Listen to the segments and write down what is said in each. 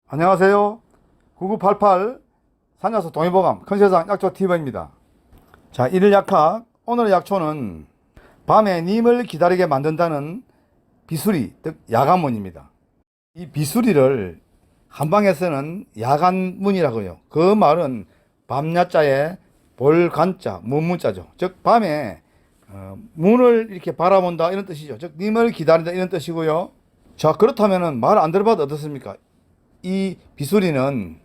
안녕하세요. 9988 산야수 동의보감 큰세상 약초TV입니다. 자, 일일 약학. 오늘의 약초는 밤에 님을 기다리게 만든다는 비수리, 즉 야간문입니다. 이 비수리를 한방에서는 야간문이라고 해요. 그 말은 밤야자에 볼간자, 문문자죠. 즉 밤에 문을 이렇게 바라본다 이런 뜻이죠. 즉 님을 기다린다 이런 뜻이고요. 자, 그렇다면 말 안 들어봐도 어떻습니까? 이 비수리는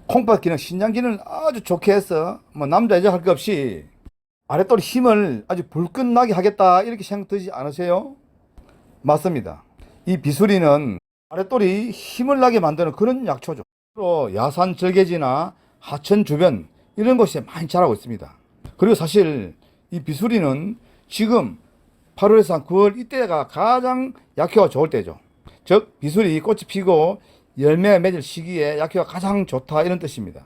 콩팥 기능, 신장 기능을 아주 좋게 해서 뭐 남자 여자 할 것 없이 아랫돌 힘을 아주 불끈나게 하겠다 이렇게 생각되지 않으세요? 맞습니다. 이 비수리는 아랫돌이 힘을 나게 만드는 그런 약초죠. 또 야산 절개지나 하천 주변 이런 곳에 많이 자라고 있습니다. 그리고 사실 이 비수리는 지금 8월에서 9월 이때가 가장 약효가 좋을 때죠. 즉 비수리 꽃이 피고 열매 맺을 시기에 약효가 가장 좋다 이런 뜻입니다.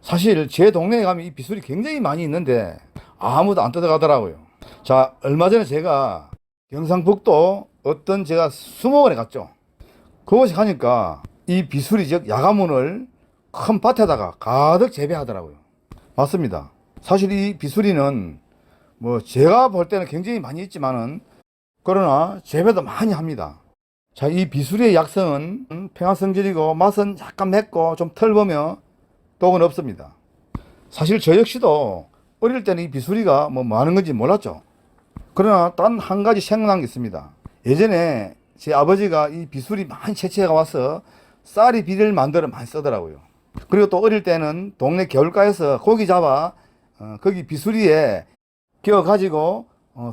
사실 제 동네에 가면 이 비수리 굉장히 많이 있는데 아무도 안 뜯어가더라고요. 자, 얼마 전에 제가 경상북도 어떤 제가 수목원에 갔죠. 그곳에 가니까 이 비수리 즉 야간문을 큰 밭에다가 가득 재배하더라고요. 맞습니다. 사실 이 비수리는 뭐 제가 볼 때는 굉장히 많이 있지만은 그러나 재배도 많이 합니다. 자, 이 비수리의 약성은 평화성질이고 맛은 약간 맵고 좀 털보며 독은 없습니다. 사실 저 역시도 어릴 때는 이 비수리가 뭐 하는 건지 몰랐죠. 그러나 단 한 가지 생각난 게 있습니다. 예전에 제 아버지가 이 비수리 많이 채취해 와서 쌀이 비를 만들어 많이 쓰더라고요. 그리고 또 어릴 때는 동네 겨울가에서 고기 잡아 거기 비수리에 끼워 가지고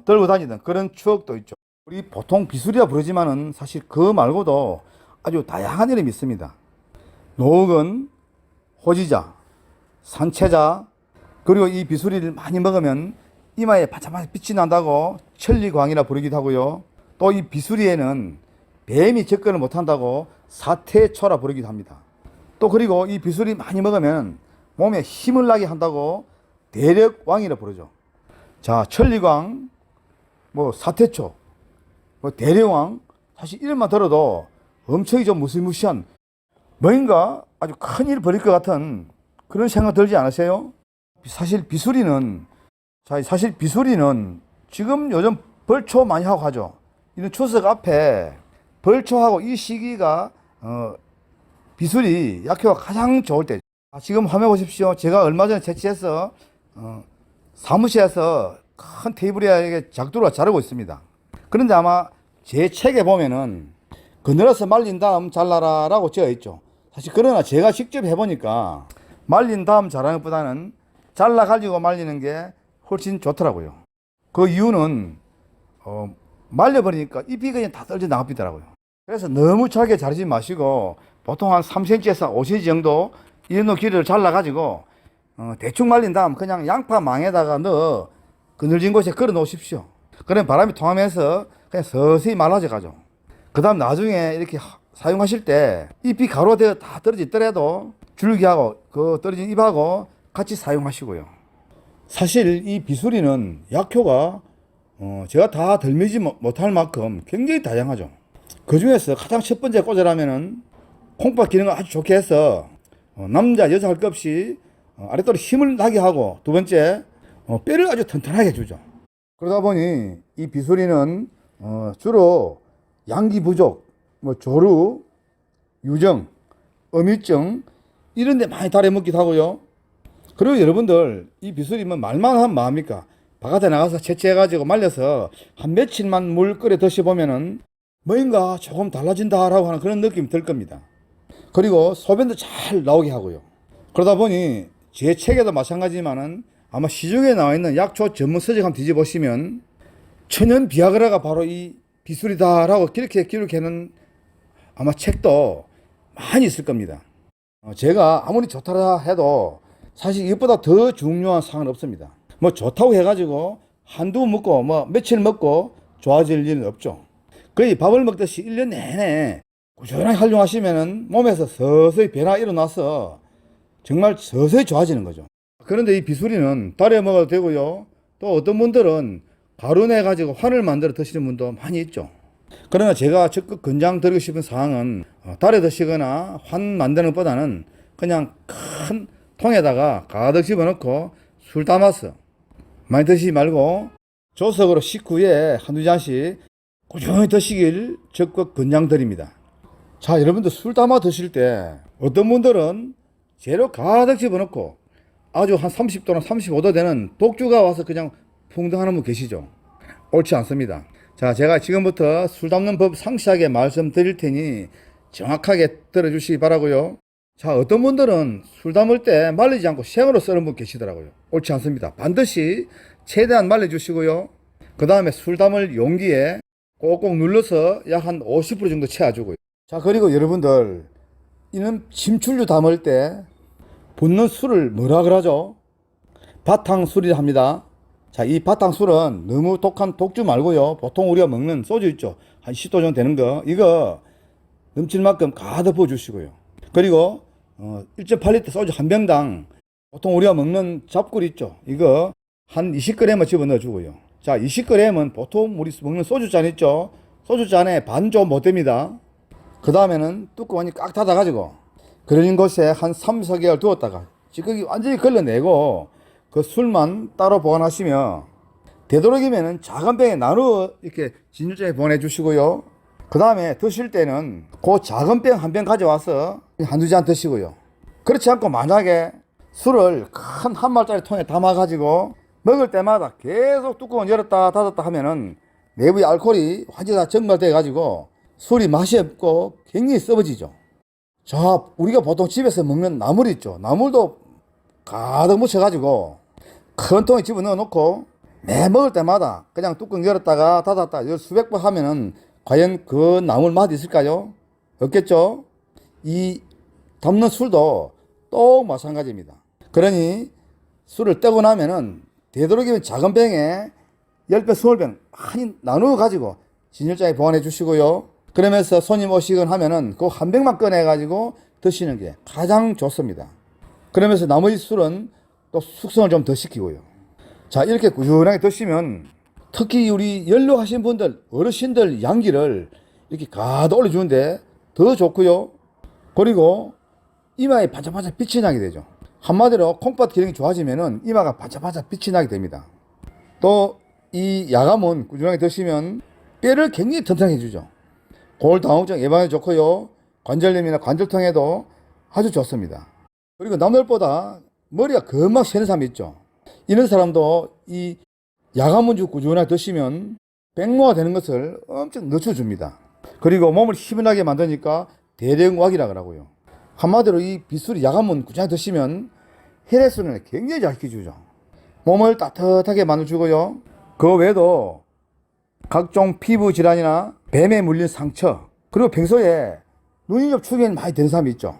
들고 다니던 그런 추억도 있죠. 우리 보통 비수리라 부르지만은 사실 그 말고도 아주 다양한 이름이 있습니다. 노흑은, 호지자, 산채자, 그리고 이 비수리를 많이 먹으면 이마에 반짝반짝 빛이 난다고 천리광이라 부르기도 하고요. 또 이 비수리에는 뱀이 접근을 못한다고 사태초라 부르기도 합니다. 또 그리고 이 비수리 많이 먹으면 몸에 힘을 나게 한다고 대력왕이라 부르죠. 자, 천리광, 뭐 사태초, 뭐 대력왕, 사실 이름만 들어도 엄청이 좀 무시무시한 뭔가 아주 큰 일을 벌일 것 같은 그런 생각 들지 않으세요? 사실 비수리는 지금 요즘 벌초 많이 하고 하죠. 이런 추석 앞에 벌초하고 이 시기가 비수리 약효가 가장 좋을 때죠. 지금 화면 보십시오. 제가 얼마 전에 채취해서 사무실에서 큰 테이블에 작두가 자르고 있습니다. 그런데 아마 제 책에 보면은 그늘에서 말린 다음 잘라라 라고 되어 있죠. 사실 그러나 제가 직접 해보니까 말린 다음 자르는 것보다는 잘라 가지고 말리는 게 훨씬 좋더라고요. 그 이유는 말려버리니까 잎이 그냥 다 떨어져 나가더라고요. 그래서 너무 잘게 자르지 마시고 보통 한 3cm에서 5cm 정도 이 정도 길이를 잘라 가지고 대충 말린 다음 그냥 양파 망에다가 넣어 그늘진 곳에 걸어 놓으십시오. 그러면 바람이 통하면서 그냥 서서히 말라져 가죠. 그 다음 나중에 이렇게 사용하실 때 잎이 가루가 되어 다 떨어지더라도 줄기하고 그 떨어진 잎하고 같이 사용하시고요. 사실 이 비수리는 약효가 제가 다 덜미지 못할 만큼 굉장히 다양하죠. 그 중에서 가장 첫 번째 꽂으라면은 콩팥 기능을 아주 좋게 해서 남자 여자 할 것 없이 아랫도로 힘을 나게 하고, 두 번째 뼈를 아주 튼튼하게 해주죠. 그러다 보니 이 비수리는 주로 양기 부족, 뭐 조루, 유정, 어미증 이런 데 많이 달여 먹기도 하고요. 그리고 여러분들 이 비수리면 말만 하면 뭐합니까? 바깥에 나가서 채취해 가지고 말려서 한 며칠만 물 끓여 드셔보면은 뭔가 조금 달라진다라고 하는 그런 느낌이 들 겁니다. 그리고 소변도 잘 나오게 하고요. 그러다 보니 제 책에도 마찬가지지만은 아마 시중에 나와 있는 약초 전문 서적 한번 뒤져보시면 천연 비아그라가 바로 이 비수리다라고 그렇게 기록해놓은 아마 책도 많이 있을 겁니다. 제가 아무리 좋다라 해도 사실 이것보다 더 중요한 사항은 없습니다. 뭐 좋다고 해가지고 한두 번 먹고 뭐 며칠 먹고 좋아질 일은 없죠. 거의 밥을 먹듯이 1년 내내 꾸준하게 활용하시면은 몸에서 서서히 변화가 일어나서 정말 서서히 좋아지는 거죠. 그런데 이 비수리는 달여 먹어도 되고요. 또 어떤 분들은 가루 내 가지고 환을 만들어 드시는 분도 많이 있죠. 그러나 제가 적극 권장드리고 싶은 사항은 달에 드시거나 환 만드는 것보다는 그냥 큰 통에다가 가득 집어넣고 술 담아서 많이 드시지 말고 조석으로 식후에 한두 잔씩 꾸준히 드시길 적극 권장드립니다. 자, 여러분들 술 담아 드실 때 어떤 분들은 재료 가득 집어넣고 아주 한 30도나 35도 되는 독주가 와서 그냥 풍덩하는 분 계시죠? 옳지 않습니다. 자, 제가 지금부터 술 담는 법 상세하게 말씀드릴 테니 정확하게 들어주시기 바라고요. 자, 어떤 분들은 술 담을 때 말리지 않고 생으로 썰은 분 계시더라고요. 옳지 않습니다. 반드시 최대한 말려주시고요. 그 다음에 술 담을 용기에 꼭꼭 눌러서 약 한 50% 정도 채워주고요. 자, 그리고 여러분들 이는 침출류 담을 때 붓는 술을 뭐라 그러죠? 바탕술이라 합니다. 자, 이 바탕술은 너무 독한 독주 말고요. 보통 우리가 먹는 소주 있죠. 한 10도 정도 되는 거. 이거 넘칠 만큼 가득 부어주시고요. 그리고 1.8리터 소주 한 병당 보통 우리가 먹는 잡꿀 있죠. 이거 한 20g을 집어넣어 주고요. 자, 20g은 보통 우리 먹는 소주잔 있죠. 소주잔에 반 좀 못 됩니다. 그 다음에는 뚜껑 완전히 꽉 닫아가지고 그런 곳에 한 3, 4개월 두었다가 찌꺼기 완전히 걸러내고 그 술만 따로 보관하시며 되도록이면 작은 병에 나누어 이렇게 진열장에 보내주시고요. 그 다음에 드실 때는 그 작은 병 한 병 가져와서 한두 잔 드시고요. 그렇지 않고 만약에 술을 큰 한 말짜리 통에 담아가지고 먹을 때마다 계속 뚜껑을 열었다 닫았다 하면은 내부의 알코올이 완전히 다 증발돼 가지고 술이 맛이 없고 굉장히 썩어지죠. 자, 우리가 보통 집에서 먹는 나물 있죠. 나물도 가득 묻혀가지고 큰 통에 집어넣어 놓고 매 먹을 때마다 그냥 뚜껑 열었다가 닫았다 수백 번 하면은 과연 그 나물 맛이 있을까요? 없겠죠? 이 담는 술도 또 마찬가지입니다. 그러니 술을 떼고 나면은 되도록이면 작은 병에 10병, 20병 많이 나누어 가지고 진열장에 보관해 주시고요. 그러면서 손님 오시건 하면은 그 한 병만 꺼내 가지고 드시는 게 가장 좋습니다. 그러면서 나머지 술은 또 숙성을 좀 더 시키고요. 자, 이렇게 꾸준하게 드시면 특히 우리 연로하신 분들, 어르신들 양기를 이렇게 가득 올려주는데 더 좋고요. 그리고 이마에 반짝반짝 빛이 나게 되죠. 한마디로 콩팥 기능이 좋아지면은 이마가 반짝반짝 빛이 나게 됩니다. 또 이 야감은 꾸준하게 드시면 뼈를 굉장히 튼튼하게 해주죠. 골다공증 예방에 좋고요. 관절염이나 관절통에도 아주 좋습니다. 그리고 남들보다 머리가 금방 새는 사람이 있죠. 이런 사람도 이 야간문주 꾸준하게 드시면 백모가 되는 것을 엄청 늦춰줍니다. 그리고 몸을 희미하게 만드니까 대령왁이라 그러고요. 한마디로 이 비술이 야간문 꾸준하게 드시면 혈액순환을 굉장히 잘 시켜주죠. 몸을 따뜻하게 만들어주고요. 그 외에도 각종 피부 질환이나 뱀에 물린 상처, 그리고 평소에 눈인접 추경이 많이 되는 사람이 있죠.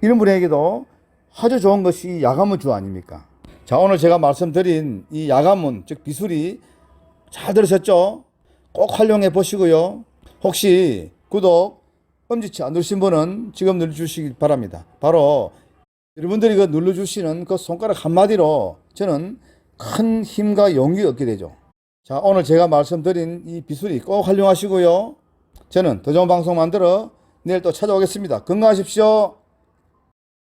이런 분에게도 아주 좋은 것이 야간문주 아닙니까? 자, 오늘 제가 말씀드린 이 야간문, 즉 비술이 잘 들으셨죠? 꼭 활용해 보시고요. 혹시 구독, 엄지치 안 누르신 분은 지금 눌러주시기 바랍니다. 바로 여러분들이 그 눌러주시는 그 손가락 한마디로 저는 큰 힘과 용기를 얻게 되죠. 자, 오늘 제가 말씀드린 이 비술이 꼭 활용하시고요. 저는 더 좋은 방송 만들어 내일 또 찾아오겠습니다. 건강하십시오.